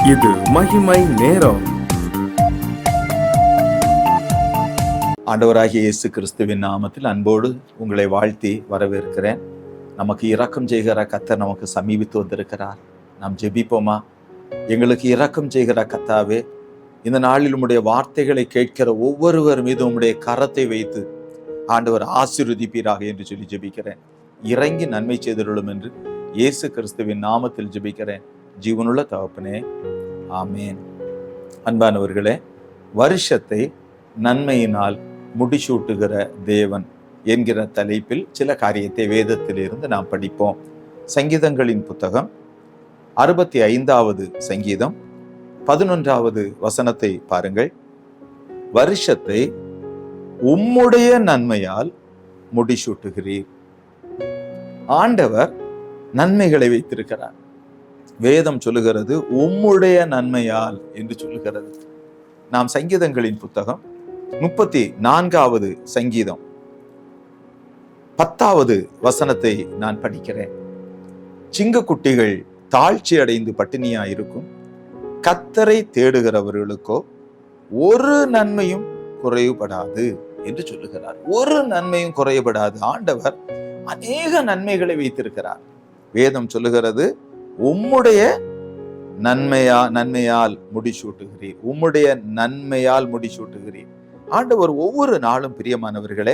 இது மகிமை நேரம். ஆண்டவராகிய இயேசு கிறிஸ்துவின் நாமத்தில் அன்போடு உங்களை வாழ்த்தி வரவேற்கிறேன். நமக்கு இரக்கம் செய்கிற கர்த்தர் நமக்கு சமீபித்து வந்திருக்கிறார். நாம் ஜெபிப்போமா? எங்களுக்கு இரக்கம் செய்கிற கர்த்தாவே, இந்த நாளில் உம்முடைய வார்த்தைகளை கேட்கிற ஒவ்வொருவர் மீது உம்முடைய கரத்தை வைத்து ஆண்டவர் ஆசீர்வதிப்பீராக என்று சொல்லி ஜெபிக்கிறேன். இறங்கி நன்மை செய்தருளும் என்று இயேசு கிறிஸ்துவின் நாமத்தில் ஜெபிக்கிறேன். ஜீவனுள்ள தகப்பனே, ஆமேன். அன்பானவர்களே, வருஷத்தை நன்மையினால் முடிசூட்டுகிற தேவன் என்கிற தலைப்பில் சில காரியத்தை வேதத்திலிருந்து நாம் படிப்போம். சங்கீதங்களின் புத்தகம் 65வது சங்கீதம் 11வது வசனத்தை பாருங்கள். வருஷத்தை உம்முடைய நன்மையால் முடிசூட்டுகிறீர். ஆண்டவர் நன்மைகளை வைத்திருக்கிறார். வேதம் சொல்லுகிறது உம்முடைய நன்மையால் என்று சொல்லுகிறது. நாம் சங்கீதங்களின் புத்தகம் 34வது சங்கீதம் 10வது வசனத்தை நான் படிக்கிறேன். சிங்கக்குட்டிகள் தாழ்ச்சி அடைந்து பட்டினியா இருக்கும், கர்த்தரை தேடுகிறவர்களுக்கோ ஒரு நன்மையும் குறைவுபடாது என்று சொல்லுகிறார். ஒரு நன்மையும் குறைவுபடாது. ஆண்டவர் அநேக நன்மைகளை வைத்திருக்கிறார். வேதம் சொல்லுகிறது உம்முடைய நன்மையால் முடிசூட்டுகிறீர். உம்முடைய நன்மையால் முடிசூட்டுகிறீர். ஆண்டவர் ஒவ்வொரு நாளும், பிரியமானவர்களே,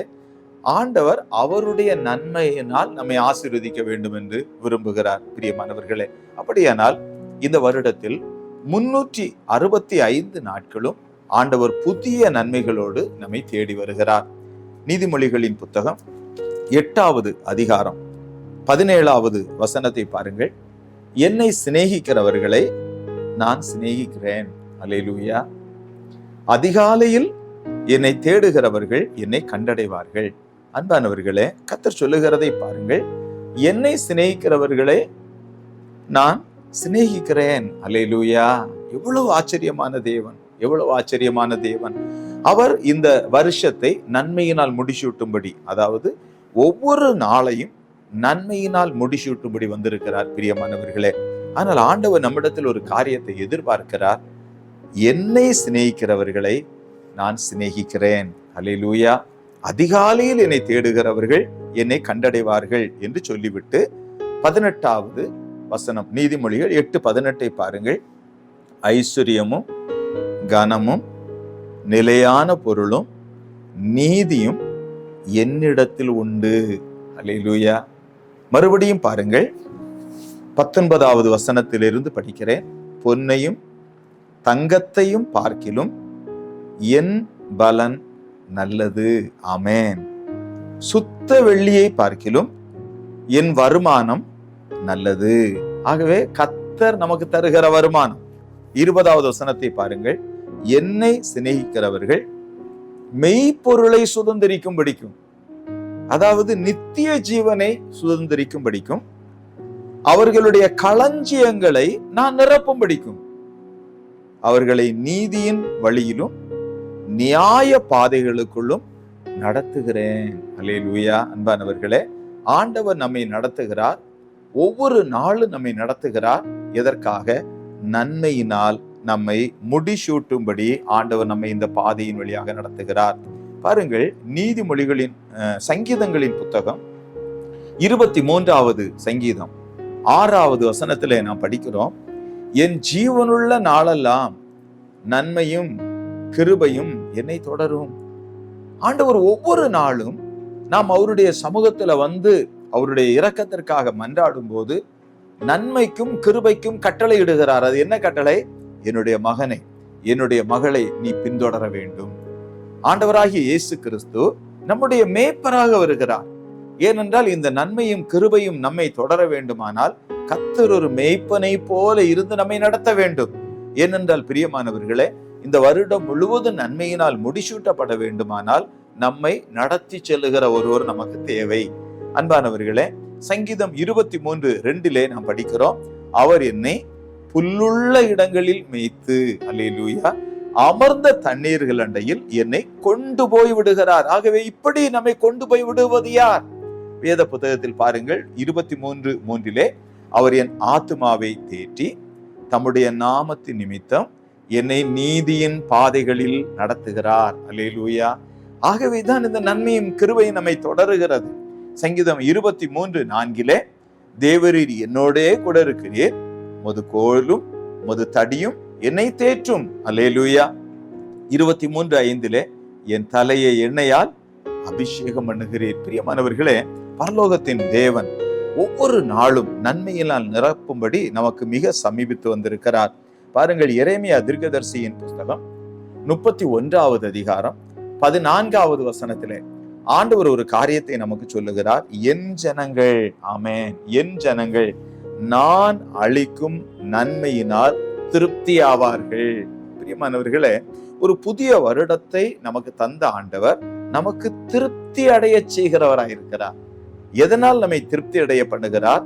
ஆண்டவர் அவருடைய நன்மையினால் நம்மை ஆசீர்வதிக்க வேண்டும் என்று விரும்புகிறார். பிரியமானவர்களே, அப்படியானால் இந்த வருடத்தில் 365 நாட்களும் ஆண்டவர் புதிய நன்மைகளோடு நம்மை தேடி வருகிறார். நீதிமொழிகளின் புத்தகம் 8வது அதிகாரம் 17வது வசனத்தை பாருங்கள். என்னை சிநேகிக்கிறவர்களை நான் சிநேகிக்கிறேன். அல்லேலூயா. அதிகாலையில் என்னை தேடுகிறவர்கள் என்னை கண்டடைவார்கள். அன்பானவர்களே, கர்த்தர் சொல்லுகிறதை பாருங்கள். என்னை சிநேகிக்கிறவர்களை நான் சிநேகிக்கிறேன். அல்லேலூயா. எவ்வளவு ஆச்சரியமான தேவன், எவ்வளவு ஆச்சரியமான தேவன். அவர் இந்த வருஷத்தை நன்மையினால் முடிசூட்டும்படி, அதாவது ஒவ்வொரு நாளையும் நன்மையினால் முடிசூட்டும்படி வந்திருக்கிறார். பிரியமானவர்களே, ஆனால் ஆண்டவர் நம்மிடத்தில் ஒரு காரியத்தை எதிர்பார்க்கிறார். என்னை சிநேகிக்கிறவர்களை நான் சிநேகிக்கிறேன். அல்லேலூயா. அதிகாலையில் என்னை தேடுகிறவர்கள் என்னை கண்டடைவார்கள் என்று சொல்லிவிட்டு 18வது வசனம், நீதிமொழிகள் 8:18 பாருங்கள். ஐஸ்வர்யமும் கனமும் நிலையான பொருளும் நீதியும் என்னிடத்தில் உண்டு. அல்லேலூயா. மறுபடியும் பாருங்கள், 19வது வசனத்திலிருந்து படிக்கிறேன். பொன்னையும் தங்கத்தையும் பார்க்கிலும் என் பலன் நல்லது. ஆமென். சுத்த வெள்ளியை பார்க்கிலும் என் வருமானம் நல்லது. ஆகவே கர்த்தர் நமக்கு தருகிற வருமானம். 20வது வசனத்தை பாருங்கள். என்னை சிநேகிக்கிறவர்கள் மெய்ப்பொருளை சுதந்திரிக்கும் படிக்கும், அதாவது நித்திய ஜீவனை சுதந்திரிக்கும் படிக்கும், அவர்களுடைய களஞ்சியங்களை நான் நிரப்பும் படிக்கும், அவர்களை நீதியின் வழியிலும் நியாய பாதைகளுக்குள்ளும் நடத்துகிறேன். அல்லேலூயா. அன்பானவர்களே, ஆண்டவர் நம்மை நடத்துகிறார். ஒவ்வொரு நாளும் நம்மை நடத்துகிறார். எதற்காக? நன்மையினால் நம்மை முடிசூட்டும்படி ஆண்டவர் நம்மை இந்த பாதையின் வழியாக நடத்துகிறார். பாருங்கள், நீதிமொழிகளின் சங்கீதங்களின் புத்தகம் 23வது சங்கீதம் 6வது வசனத்திலே நாம் படிக்கிறோம். என் ஜீவனுள்ள நாளெல்லாம் நன்மையும் கிருபையும் என்னை தொடரும். ஆண்டவர் ஒவ்வொரு நாளும் நாம் அவருடைய சமூகத்துல வந்து அவருடைய இரக்கத்திற்காக மன்றாடும் போது நன்மைக்கும் கிருபைக்கும் கட்டளை இடுகிறார். அது என்ன கட்டளை? என்னுடைய மகனை, என்னுடைய மகளை நீ பின்தொடர வேண்டும். ஆண்டவராகிய இயேசு கிறிஸ்து நம்முடைய மேய்ப்பராக வருகிறார். ஏனென்றால் இந்த நன்மையும் கிருபையும் நம்மை தொடர வேண்டுமானால் கர்த்தர் ஒரு மேய்ப்பனை போல இருந்து நம்மை நடத்த வேண்டும். ஏனென்றால் பிரியமானவர்களே, இந்த வருடம் முழுவதும் நன்மையினால் முடிசூட்டப்பட வேண்டுமானால் நம்மை நடத்தி செல்லுகிற ஒருவர் நமக்கு தேவை. அன்பானவர்களே, சங்கீதம் 23:2 நாம் படிக்கிறோம். அவர் என்னை புல்லுள்ள இடங்களில் மேய்த்து, அல்லேலூயா, அமர்ந்த தண்ணீர்கள் அண்டையில் என்னை கொண்டு போய் விடுகிறார். ஆகவே இப்படி நம்மை கொண்டு போய் விடுவது யார்? வேத புத்தகத்தில் பாருங்கள், 23:3 அவர் என் ஆத்துமாவை தேற்றி தம்முடைய நாமத்தின் நிமித்தம் என்னை நீதியின் பாதைகளில் நடத்துகிறார். அல்லேலூயா. ஆகவேதான் இந்த நன்மையும் கிருபையும் நம்மை தொடருகிறது. சங்கீதம் 23:4 தேவரீர் என்னோடே கூட இருக்கிறீர், முது கோலும் முது தடியும் என்னை தேற்றும். அல்லேலூயா. 23:5 என் தலையை எண்ணெயால் அபிஷேகம் பண்ணுகிறீர். பிரியமானவர்களே, பரலோகத்தின் தேவன் ஒவ்வொரு நாளும் நன்மையினால் நிரப்பும்படி நமக்கு மிக சமீபித்து வந்திருக்கிறார். பாருங்கள், எரேமியா தீர்க்கதரிசியின் புஸ்தகம் 31வது அதிகாரம் 14வது வசனத்திலே ஆண்டவர் ஒரு காரியத்தை நமக்கு சொல்லுகிறார். என் ஜனங்கள், ஆமென், என் ஜனங்கள் நான் அளிக்கும் நன்மையினால் திருப்தி ஆவார்கள். பிரியமானவர்களே, ஒரு புதிய வருடத்தை நமக்கு தந்த ஆண்டவர் நமக்கு திருப்தி அடைய செய்கிறவராயிருக்கிறார். எதனால் நம்மை திருப்தி அடைய பண்ணுகிறார்?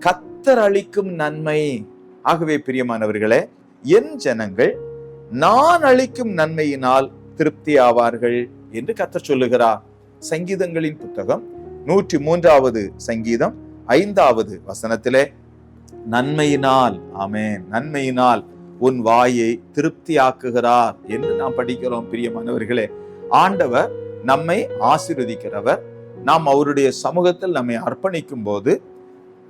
கர்த்தர் அளிக்கும் நன்மை. ஆகவே பிரியமானவர்களே, என் ஜனங்கள் நான் அளிக்கும் நன்மையினால் திருப்தி ஆவார்கள் என்று கர்த்தர் சொல்லுகிறார். சங்கீதங்களின் புத்தகம் 103வது சங்கீதம் 5வது வசனத்திலே நன்மையினால், ஆமென், நன்மையினால் உன் வாயை திருப்தியாக்குகிறார் என்று நாம் படிக்கிறோம். பிரியமானவர்களே, ஆண்டவர் நம்மை ஆசீர்வதிக்கிறவர். நாம் அவருடைய சமூகத்தில் நம்மை அர்ப்பணிக்கும் போது,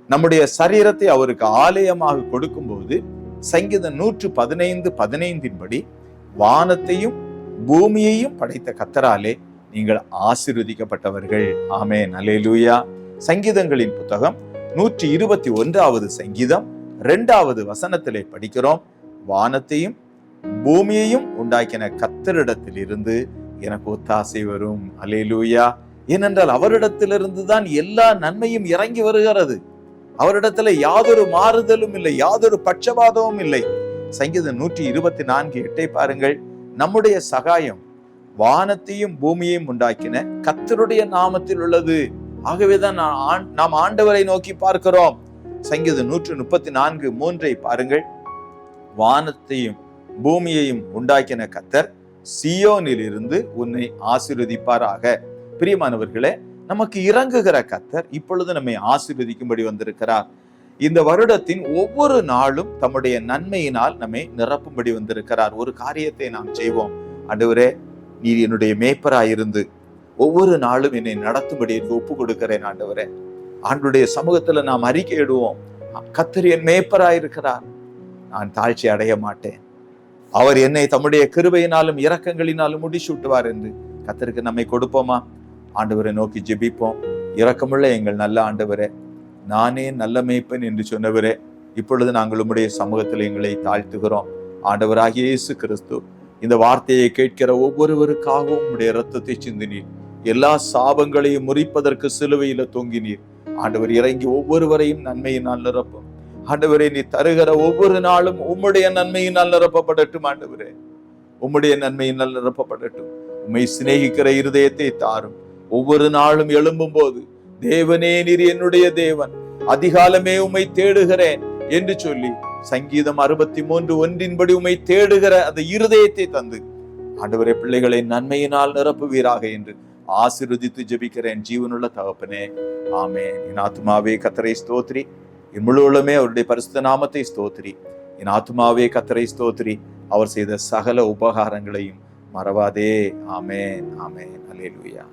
நம்முடைய சரீரத்தை அவருக்கு ஆலயமாக கொடுக்கும் போது, சங்கீதம் 115:15 படி வானத்தையும் பூமியையும் படைத்த கர்த்தராலே நீங்கள் ஆசீர்வதிக்கப்பட்டவர்கள். ஆமென், அல்லேலூயா. சங்கீதங்களின் புத்தகம் 121வது சங்கீதம் 2வது வசனத்திலே படிக்கிறோம். வானத்தையும் பூமியையும் உண்டாக்கின கர்த்தரிடத்தில் இருந்து எனக்கு ஒத்தாசை வரும். அல்லேலூயா. ஏனென்றால் அவரிடத்திலிருந்து தான் எல்லா நன்மையும் இறங்கி வருகிறது. அவரிடத்துல யாதொரு மாறுதலும் இல்லை, யாதொரு பட்சபாதமும் இல்லை. சங்கீதம் 124:8 பாருங்கள். நம்முடைய சகாயம் வானத்தையும் பூமியையும் உண்டாக்கின கர்த்தருடைய நாமத்தில் உள்ளது. ஆகவேதான் நாம் ஆண்டவரை நோக்கி பார்க்கிறோம். சங்கீதம் 134:3 பாருங்கள். வானத்தையும் பூமியையும் உண்டாக்கின கர்த்தர் சீயோனில் இருந்து உன்னை ஆசீர்வதிப்பாராக. பிரியமானவர்களே, நமக்கு இறங்குகிற கர்த்தர் இப்பொழுது நம்மை ஆசீர்வதிக்கும்படி வந்திருக்கிறார். இந்த வருடத்தின் ஒவ்வொரு நாளும் தம்முடைய நன்மையினால் நம்மை நிரப்பும்படி வந்திருக்கிறார். ஒரு காரியத்தை நாம் செய்வோம். ஆண்டவரே, நீர் என்னுடைய மேய்ப்பராயிருந்து ஒவ்வொரு நாளும் என்னை நடத்தும்படி ஒப்பு கொடுக்கிறேன். ஆண்டவரே, ஆண்டுடைய சமூகத்துல நாம் அறிக்கையிடுவோம், கர்த்தர் என் மேய்ப்பராயிருக்கிறார், நான் தாழ்ச்சி அடைய மாட்டேன், அவர் என்னை தம்முடைய கிருபையினாலும் இரக்கங்களினாலும் முடிசூட்டுவார் என்று கர்த்தருக்கு நம்மை கொடுப்போமா? ஆண்டவரை நோக்கி ஜெபிப்போம். இரக்கமுள்ள எங்கள் நல்ல ஆண்டவரே, நானே நல்ல மேய்ப்பன் என்று சொன்னவரே, இப்பொழுது நாங்கள் உம்முடைய சமூகத்தில் எங்களை தாழ்த்துகிறோம். ஆண்டவராகிய இயேசு கிறிஸ்து, இந்த வார்த்தையை கேட்கிற ஒவ்வொருவருக்காகவும் உம்முடைய இரத்தத்தை சிந்தினீர். எல்லா சாபங்களையும் முறிப்பதற்கு சிலுவையில தொங்கினீர். ஆண்டவர் இறங்கி ஒவ்வொருவரையும் நன்மையினால் நிரப்பும். ஆண்டவரே, நீ தருகிற ஒவ்வொரு நாளும் உம்முடைய நன்மையினால் நிரப்பப்படட்டும். ஆண்டவரே, உம்முடைய நன்மையினால் நிரப்பப்படட்டும். உம்மை சிநேகிக்கிற இருதயத்தை தாரும். ஒவ்வொரு நாளும் எழும்பும் போது, தேவனே நீர் என்னுடைய தேவன், அதிகாலமே உம்மை தேடுகிறேன் என்று சொல்லி சங்கீதம் 63:1 உம்மை தேடுகிற அந்த இருதயத்தை தந்து ஆண்டவரே, பிள்ளைகளை நன்மையினால் நிரப்புவீராக என்று ஆசீர்வதித்து ஜெபிக்கிறேன் ஜீவனுள்ள தகப்பனே, ஆமென். என் ஆத்துமாவே கர்த்தரை ஸ்தோத்திரி, என் முழு உள்ளமே அவருடைய பரிசுத்த நாமத்தை ஸ்தோத்திரி. என் ஆத்துமாவே கர்த்தரை ஸ்தோத்திரி, அவர் செய்த சகல உபகாரங்களையும் மறவாதே. ஆமென், ஆமென், அல்லேலூயா.